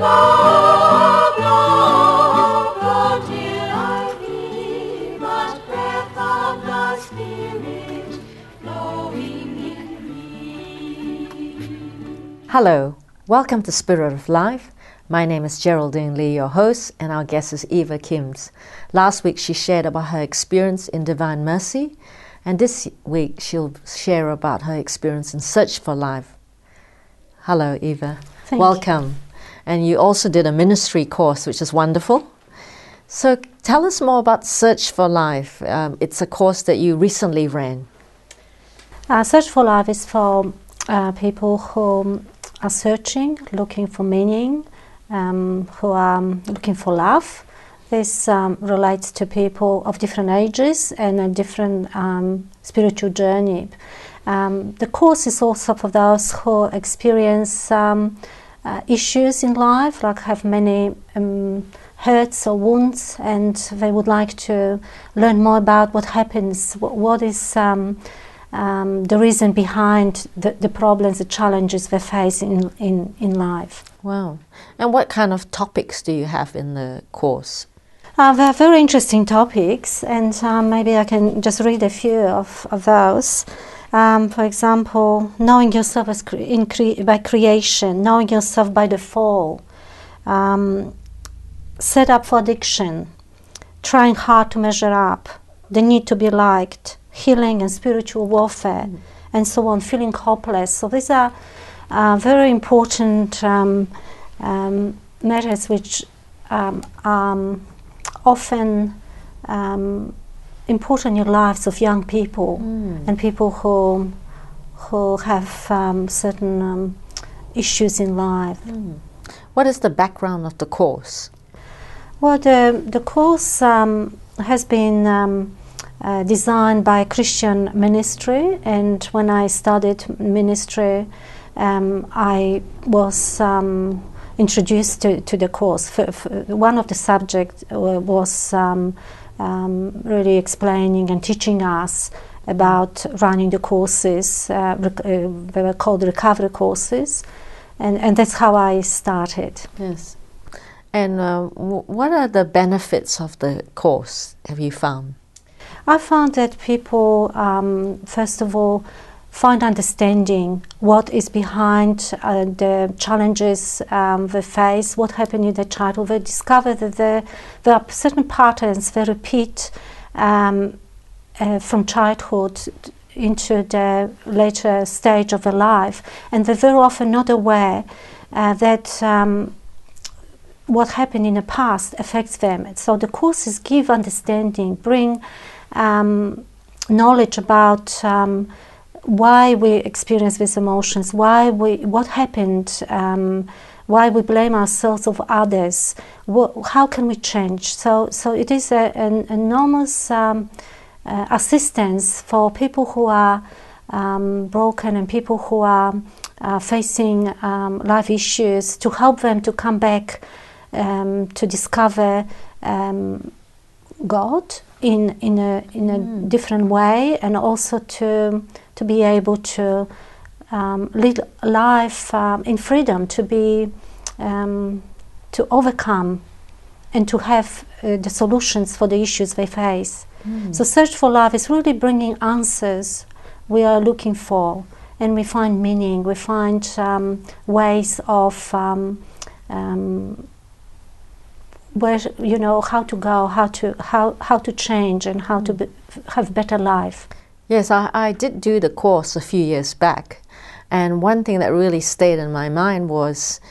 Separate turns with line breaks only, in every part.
love, love, oh till I hear the breath of the Spirit flowing in me.
Hello, welcome to Spirit of Life. My name is Geraldine Lee, your host, and our guest is Eva Kimnes. Last week she shared about her experience in Divine Mercy, and this week she'll share about her experience in Search for Life. Hello, Eva. Welcome. And you also did a ministry course, which is wonderful. So tell us more about Search for Life. It's a course that you recently ran.
Search for Life is for people who are searching, looking for meaning, who are looking for love. This relates to people of different ages and a different spiritual journey. The course is also for those who experience issues in life, like have many hurts or wounds, and they would like to learn more about what happens, what is the reason behind the problems, the challenges they face in life.
Wow. And what kind of topics do you have in the course?
They are very interesting topics, and maybe I can just read a few of those. For example, knowing yourself as by creation, knowing yourself by the fall, set up for addiction, trying hard to measure up, the need to be liked, healing and spiritual warfare, and so on, feeling hopeless. So these are very important matters which are often important in the lives of young people and people who have certain issues in life.
What is the background of the course?
Well, the course has been designed by a Christian ministry, and when I studied ministry, I was introduced to the course. One of the subjects was really explaining and teaching us about running the courses. They were called recovery courses, and that's how I started.
Yes. And what are the benefits of the course, have you found?
I found that people, first of all, find understanding what is behind the challenges they face, what happened in their childhood. They discover that there are certain patterns they repeat from childhood into the later stage of their life, and they're very often not aware that what happened in the past affects them. So the courses give understanding, bring knowledge about why we experience these emotions, what happened, why we blame ourselves or others, how can we change. So it is an enormous assistance for people who are broken and people who are facing life issues, to help them to come back to discover God in a different way, and also to be able to lead life in freedom, to overcome and to have the solutions for the issues they face. So Search for Life is really bringing answers we are looking for, and we find meaning, we find ways of where, how to go, how to change, and how to have better life.
Yes, I did do the course a few years back, and one thing that really stayed in my mind was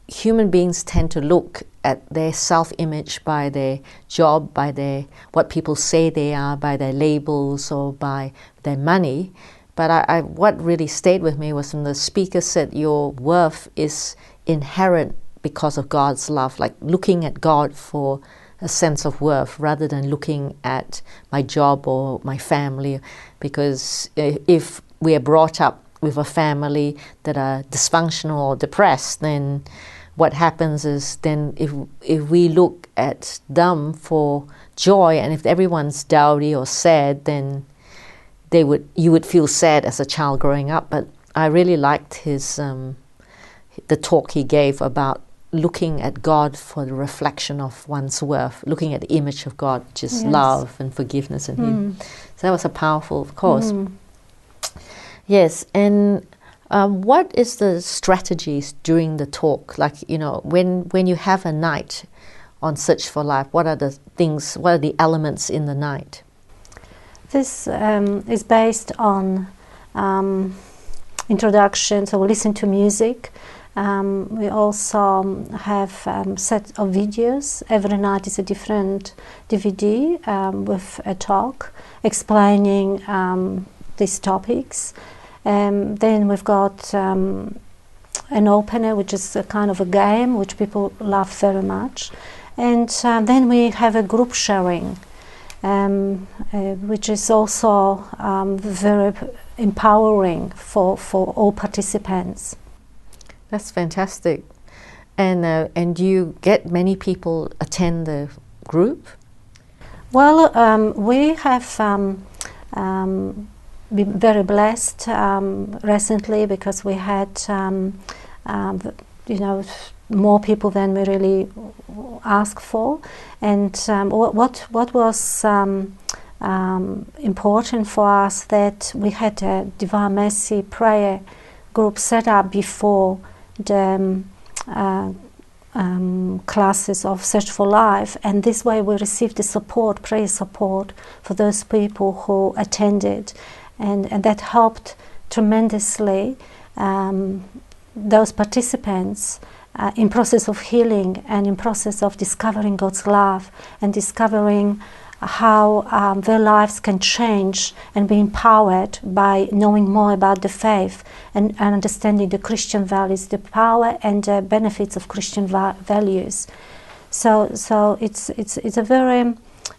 human beings tend to look at their self-image by their job, by what people say they are, by their labels, or by their money. But what really stayed with me was when the speaker said your worth is inherent because of God's love, like looking at God for a sense of worth rather than looking at my job or my family. Because if we are brought up with a family that are dysfunctional or depressed, then what happens is then if we look at them for joy, and if everyone's dowdy or sad, then you would feel sad as a child growing up. But I really liked his the talk he gave about looking at God for the reflection of one's worth, looking at the image of God, just love and forgiveness in Him. So that was a powerful course. Yes, and what is the strategies during the talk? Like, when you have a night on Search for Life, what are the things, what are the elements in the night?
This is based on introduction, so we listen to music. We also have a set of videos. Every night is a different DVD with a talk explaining these topics. Then we've got an opener, which is a kind of a game which people love very much. And then we have a group sharing, which is also very empowering for all participants.
That's fantastic. And do you get many people attend the group?
Well, we have been very blessed recently, because we had more people than we really asked for. And what was important for us, that we had a Divine Mercy prayer group set up before the classes of Search for Life, and this way we received the support, prayer support for those people who attended, and that helped tremendously those participants in process of healing and in process of discovering God's love and discovering how their lives can change and be empowered by knowing more about the faith and understanding the Christian values, the power and the benefits of Christian values. So it's a very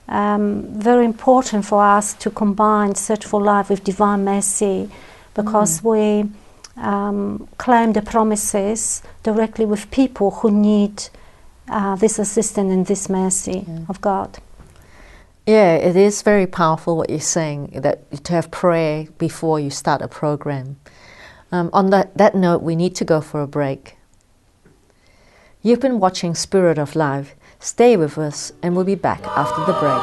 very important for us to combine Search for Life with Divine Mercy, because we claim the promises directly with people who need this assistance and this mercy of God.
Yeah, it is very powerful what you're saying, that to have prayer before you start a program. On that note, we need to go for a break. You've been watching Spirit of Life. Stay with us and we'll be back after the break.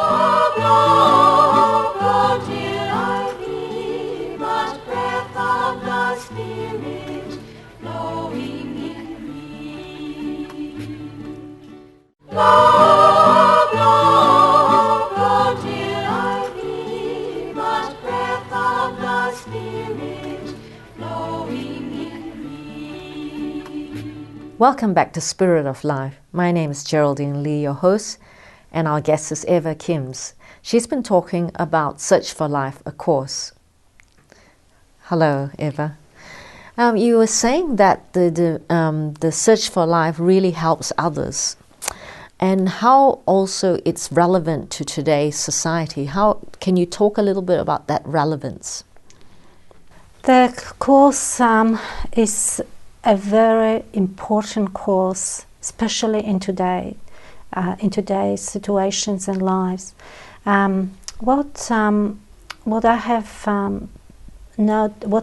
Welcome back to Spirit of Life. My name is Geraldine Lee, your host, and our guest is Eva Kimnes. She's been talking about Search for Life, a course. Hello, Eva. You were saying that the Search for Life really helps others, and how also it's relevant to today's society. How can you talk a little bit about that relevance?
The course is a very important course, especially in today's situations and lives. What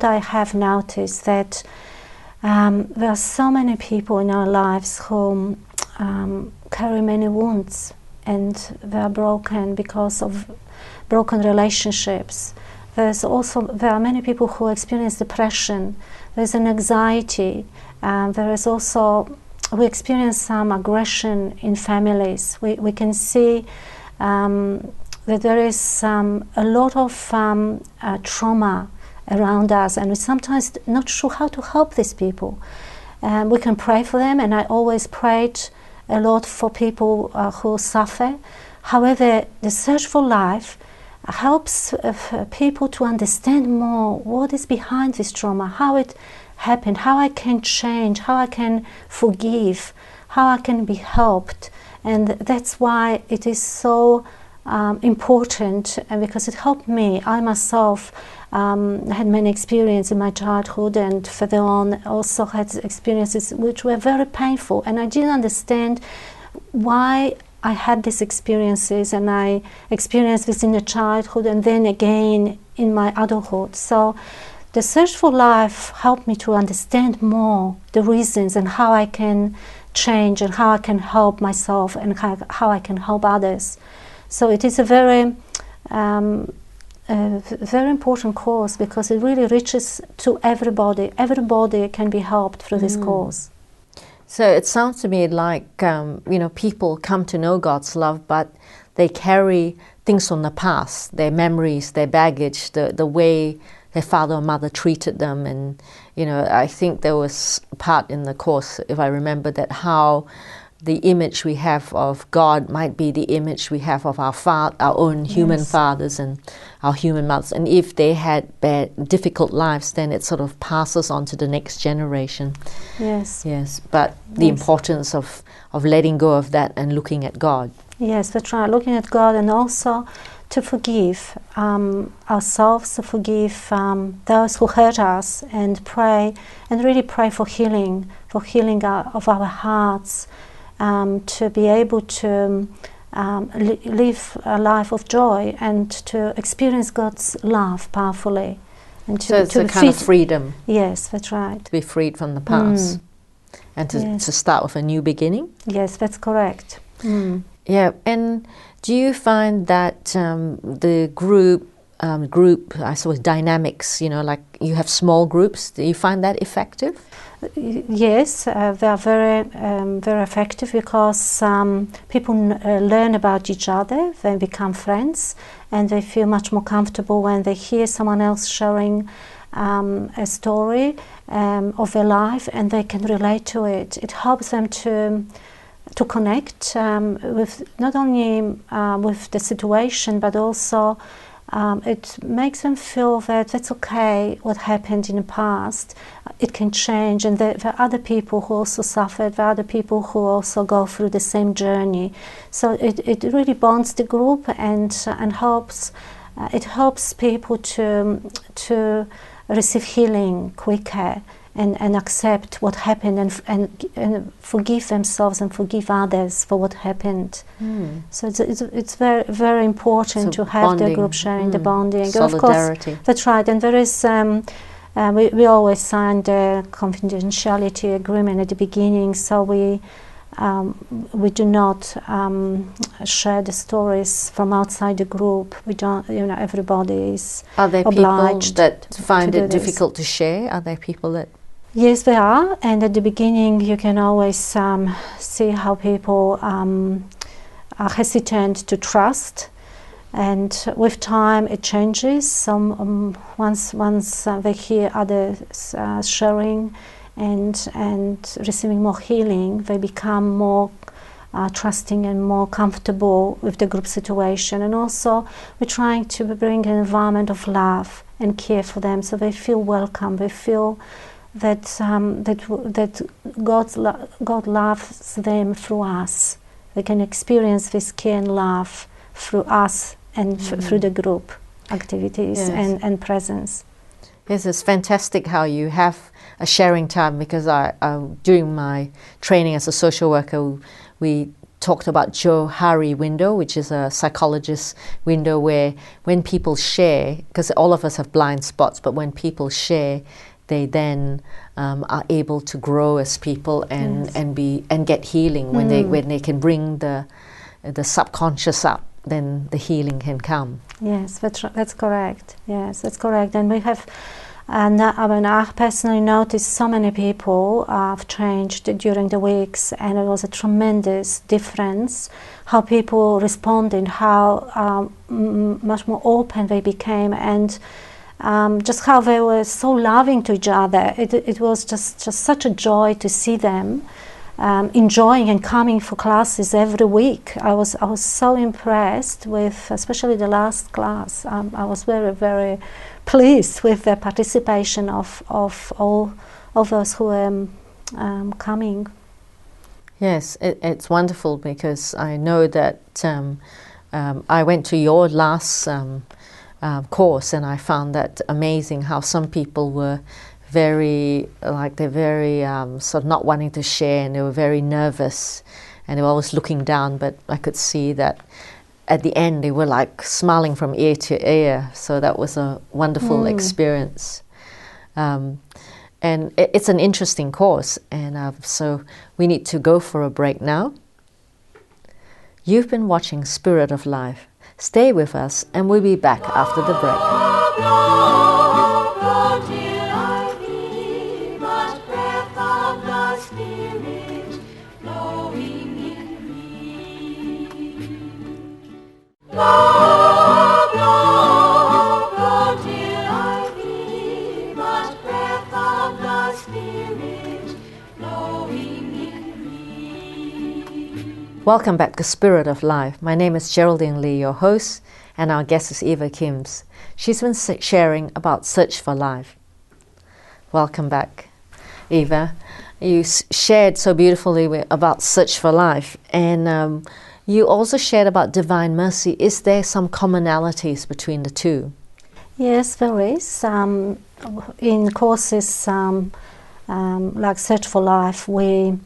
I have noticed, that there are so many people in our lives who carry many wounds, and they are broken because of broken relationships. There are many people who experience depression. There's an anxiety. There is also, we experience some aggression in families. We can see that there is a lot of trauma around us, and we're sometimes not sure how to help these people. We can pray for them, and I always prayed a lot for people who suffer. However, the Search for Life helps people to understand more what is behind this trauma, how it happened, how I can change, how I can forgive, how I can be helped. And that's why it is so important, and because it helped me. I myself had many experiences in my childhood, and further on also had experiences which were very painful, and I didn't understand why I had these experiences, and I experienced this in the childhood and then again in my adulthood. So the Search for Life helped me to understand more the reasons and how I can change and how I can help myself and how I can help others. So it is a very important course because it really reaches to everybody. Everybody can be helped through this course.
So it sounds to me like, people come to know God's love, but they carry things from the past, their memories, their baggage, the way their father or mother treated them. And, I think there was a part in the course, if I remember, that how the image we have of God might be the image we have of our own human fathers and our human mothers. And if they had difficult lives, then it sort of passes on to the next generation.
Yes.
Yes, but the importance of letting go of that and looking at God.
Yes, that's right. Looking at God, and also to forgive ourselves, to forgive those who hurt us, and pray, and really pray for healing of our hearts, to be able to live a life of joy and to experience God's love powerfully. And
so it's a kind of freedom.
Yes, that's right.
To be freed from the past and to start with a new beginning.
Yes, that's correct.
Yeah, and do you find that the group, I suppose, dynamics, like you have small groups, do you find that effective?
Yes, they are very effective because people learn about each other, they become friends, and they feel much more comfortable when they hear someone else sharing a story of their life, and they can relate to it. It helps them to connect with not only with the situation, but also it makes them feel that that's okay, what happened in the past, it can change, and there are other people who also suffered, there are other people who also go through the same journey. So it really bonds the group and helps. It helps people to receive healing quicker and accept what happened and forgive themselves and forgive others for what happened. So it's very, very important to have
bonding.
the group sharing, the bonding.
Solidarity.
Of course, that's right. And there is, we always sign the confidentiality agreement at the beginning, so we do not share the stories from outside the group. We don't, everybody is
obliged. Are there people that find it difficult to share? Are there people that...
Yes, there are, and at the beginning you can always see how people are hesitant to trust, and with time it changes. Once they hear others sharing and receiving more healing, they become more trusting and more comfortable with the group situation. And also we're trying to bring an environment of love and care for them, so they feel welcome, they feel that God loves them through us. They can experience this care and love through us and through the group activities and presence.
Yes, it's fantastic how you have a sharing time, because during my training as a social worker, we talked about Johari window, which is a psychologist window where when people share, because all of us have blind spots, but when people share, they then are able to grow as people and get healing. When they can bring the subconscious up, then the healing can come.
Yes, that's correct. Yes, that's correct. And we have, I personally noticed so many people have changed during the weeks, and it was a tremendous difference how people responded, how much more open they became, and just how they were so loving to each other. It was just such a joy to see them enjoying and coming for classes every week. I was so impressed with, especially the last class. I was very, very pleased with the participation of all of us who were coming.
Yes, it's wonderful, because I know that I went to your last course, and I found that amazing how some people were very sort of not wanting to share, and they were very nervous, and they were always looking down, but I could see that at the end they were like smiling from ear to ear. So that was a wonderful experience. And it's an interesting course, and so we need to go for a break now. You've been watching Spirit of Life. Stay with us, and we'll be back after the break.
Till I hear the breath of the Spirit flowing in me. Love, love, till I hear the breath of the Spirit flowing in me.
Welcome back to Spirit of Life. My name is Geraldine Lee, your host, and our guest is Eva Kimnes. She's been sharing about Search for Life. Welcome back, Eva. You shared so beautifully about Search for Life, and you also shared about Divine Mercy. Is there some commonalities between the two?
Yes, there is. In courses like Search for Life, we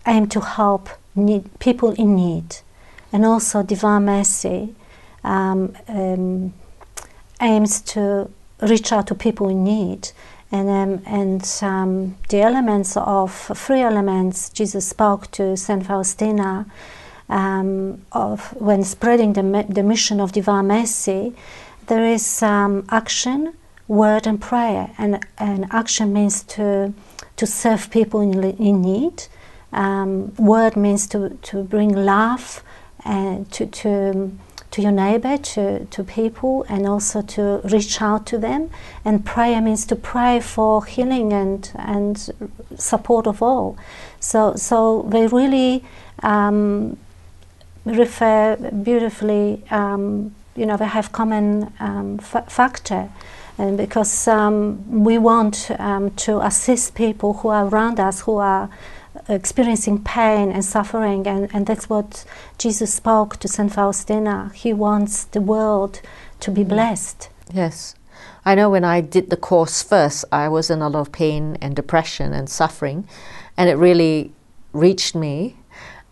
aim to help people in need, and also Divine Mercy aims to reach out to people in need. And the elements of 3 elements Jesus spoke to Saint Faustina of when spreading the mission of Divine Mercy. There is action, word, and prayer. And action means to serve people in need. Word means to bring love to your neighbor, to people, and also to reach out to them. And prayer means to pray for healing and support of all. So they really refer beautifully, they have common factor. And because we want to assist people who are around us, who are experiencing pain and suffering, and that's what Jesus spoke to Saint Faustina. He wants the world to be blessed.
Yes. I know when I did the course first, I was in a lot of pain and depression and suffering, and it really reached me.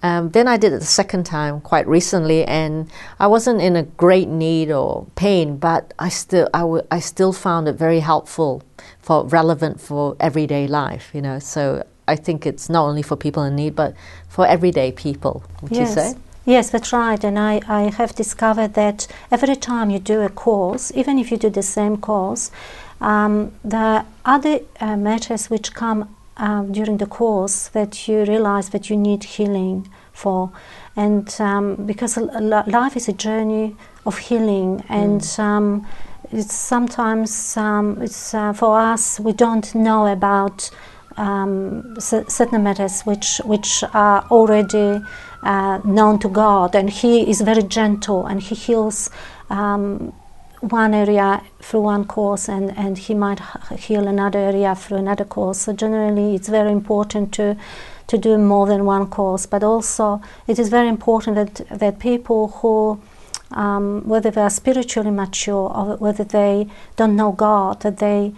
Then I did it the second time quite recently, and I wasn't in a great need or pain, but I still found it very helpful, relevant for everyday life, so I think it's not only for people in need, but for everyday people, would you say?
Yes, that's right. And I have discovered that every time you do a course, even if you do the same course, the other matters which come during the course that you realize that you need healing for. And because life is a journey of healing, and it's sometimes for us, we don't know about certain matters which are already known to God, and He is very gentle, and He heals one area through one course, and He might heal another area through another course. So generally it's very important to do more than one course, but also it is very important that people who whether they are spiritually mature or whether they don't know God, that they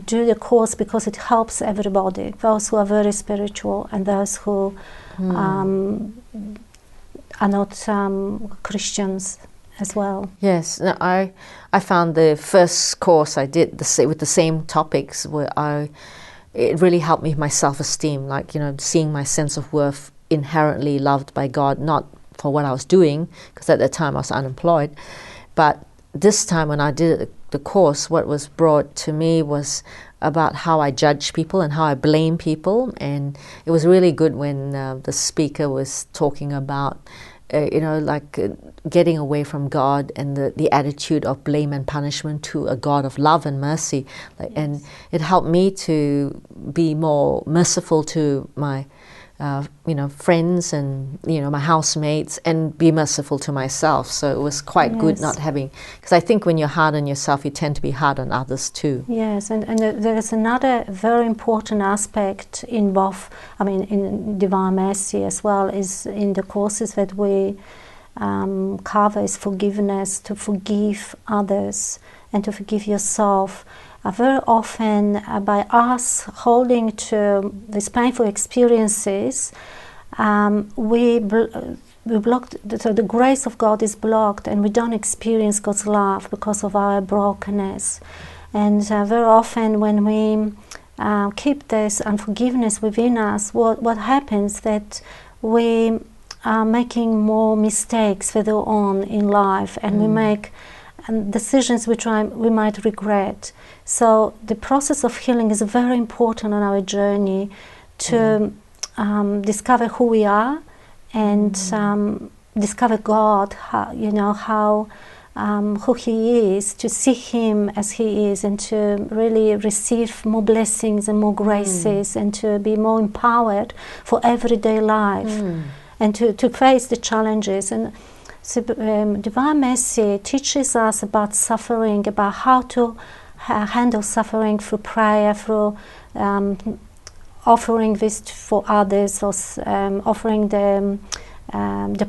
do the course, because it helps everybody, those who are very spiritual and those who are not Christians as well.
Yes, no, I found the first course I did with the same topics where it really helped me with my self-esteem, like seeing my sense of worth inherently loved by God, not for what I was doing, because at that time I was unemployed, but this time when I did the course, what was brought to me was about how I judge people and how I blame people. And it was really good when the speaker was talking about getting away from God and the attitude of blame and punishment to a God of love and mercy. Yes. And it helped me to be more merciful to my friends and my housemates, and be merciful to myself. So it was quite good not having, because I think when you're hard on yourself, you tend to be hard on others too.
Yes, and there is another very important aspect in both, in Divine Mercy as well, is in the courses that we cover, is forgiveness, to forgive others and to forgive yourself. Very often, by us holding to these painful experiences, we block. So the grace of God is blocked, and we don't experience God's love because of our brokenness. And very often when we keep this unforgiveness within us, what happens that we are making more mistakes further on in life, and we make decisions which we might regret. So the process of healing is very important on our journey to discover who we are and discover God, who He is, to see Him as He is, and to really receive more blessings and more graces, and to be more empowered for everyday life, and to face the challenges. And so, Divine Mercy teaches us about suffering, about how to handle suffering through prayer, through offering this for others, or offering the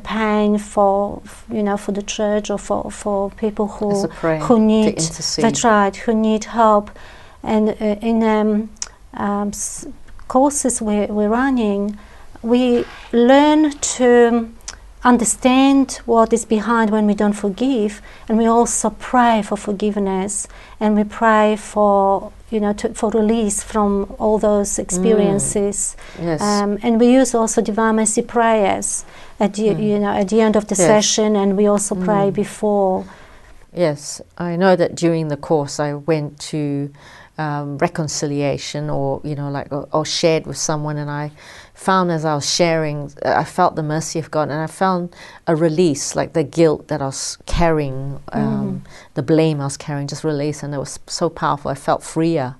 pain for the church, or for people who need, that's right, who need help. And in courses we're running, we learn to understand what is behind when we don't forgive, and we also pray for forgiveness, and we pray for for release from all those experiences.
Yes.
And we use also Divine Mercy prayers at the at the end of the session, and we also pray before.
Yes, I know that during the course I went to reconciliation, or or shared with someone, and I found, as I was sharing, I felt the mercy of God, and I found a release, like the guilt that I was carrying, the blame I was carrying, just released, and it was so powerful. I felt freer.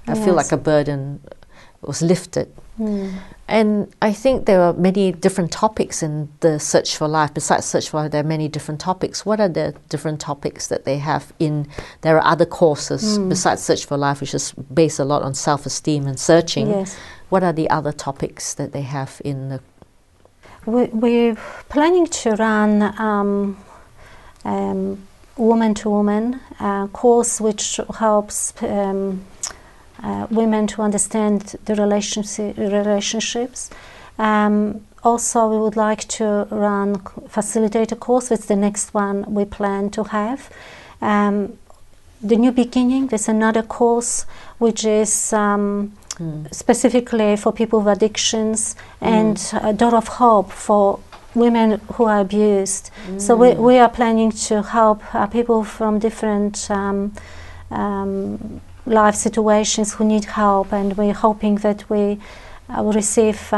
I feel like a burden was lifted. And I think there are many different topics in the Search for Life. Besides Search for Life, there are many different topics. What are the different topics that they have in? There are other courses besides Search for Life, which is based a lot on self-esteem and searching.
Yes.
What are the other topics that they have in the?
We're planning to run woman-to-woman course, which helps women to understand the relationships. Also, we would like to run facilitator course. That's the next one we plan to have. The New Beginning, there's another course which is specifically for people with addictions, and a Door of Hope for women who are abused. So we are planning to help people from different life situations who need help, and we're hoping that we will receive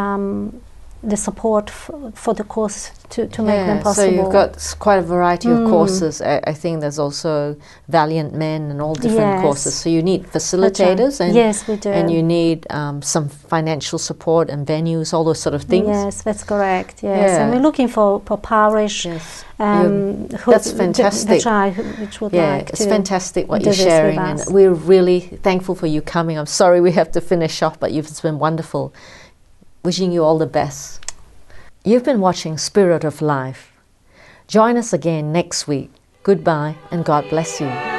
the support for the course to make them possible.
So you've got quite a variety of courses. I think there's also Valiant Men and all different courses. So you need facilitators, and
yes, we do.
And you need some financial support and venues, all those sort of things.
Yes, that's correct. Yes, and we're looking for parish.
Yes.
That's
fantastic.
Which would like
it's
to
fantastic what you're sharing, and we're really thankful for you coming. I'm sorry we have to finish off, but it's been wonderful. Wishing you all the best. You've been watching Spirit of Life. Join us again next week. Goodbye, and God bless you.